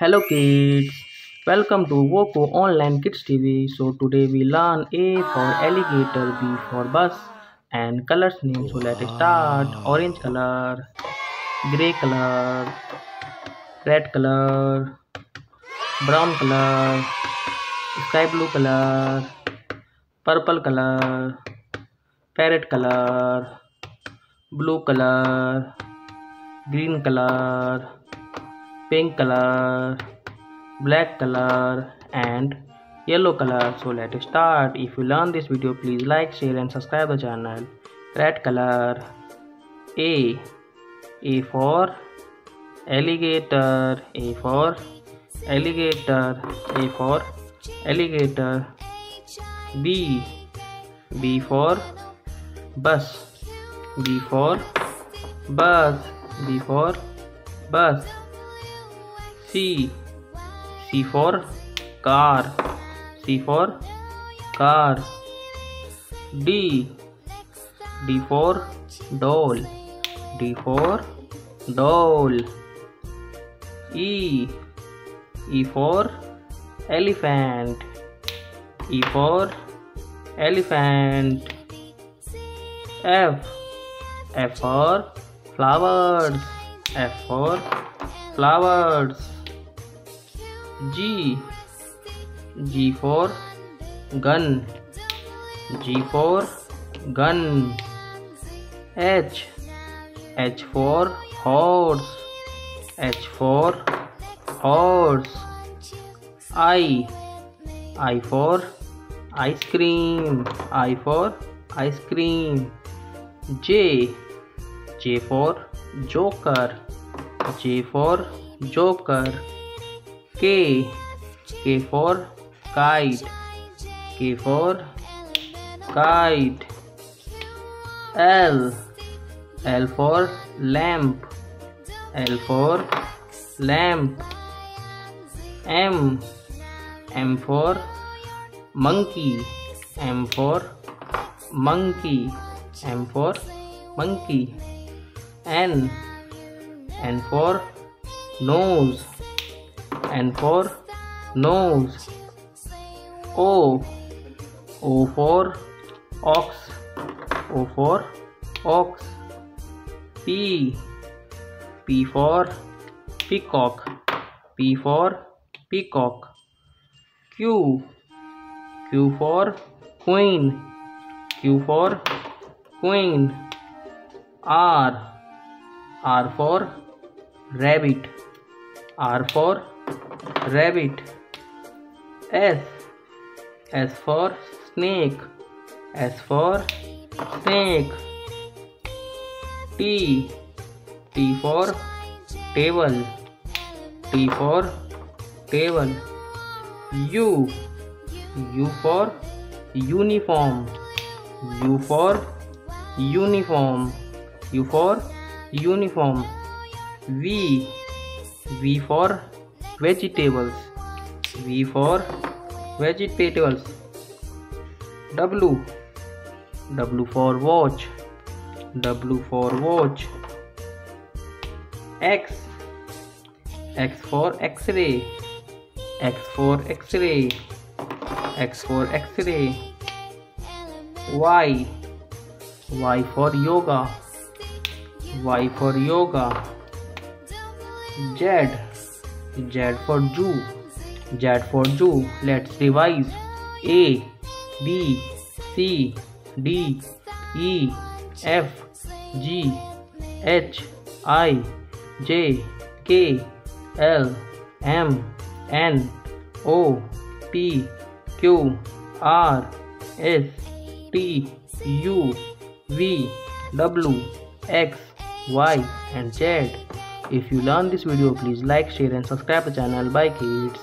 Hello kids, welcome to Woko Online Kids TV. So today we learn A for alligator, B for bus and colors name. So let's start. Orange color, grey color, red color, brown color, sky blue color, purple color, parrot color, blue color, green color, pink color, black color and yellow color. So let's start. If you learn this video, please like, share and subscribe the channel. Red color, A for alligator, A for alligator, A for alligator. B for bus, B for bus, B for bus. C for car, C for car. D for doll, D for doll. E for elephant, E for elephant. F for flowers, F for flowers. G for gun, G for gun. H for horse, H for horse. I for ice cream, I for ice cream. J for joker, J for joker. K for kite, K for kite. L for lamp, L for lamp. M for monkey, M for monkey, M for monkey. N for nose, N for nose. O for ox, O for ox. P for peacock, P for peacock. Q for queen, Q for queen. R for rabbit, R for rabbit. S for snake, S for snake. T for table, T for table. U for uniform, U for uniform, U for uniform. V for vegetables, V for vegetables. W for watch, W for watch. X for X-ray, X for X-ray, X for X-ray. Y for yoga, Y for yoga. Z for zoo, Z for zoo. Let's revise. A B C D E F G H I J K L M N O P Q R S T U V W X Y and Z. If you learn this video, please like, share and subscribe the channel. Bye kids.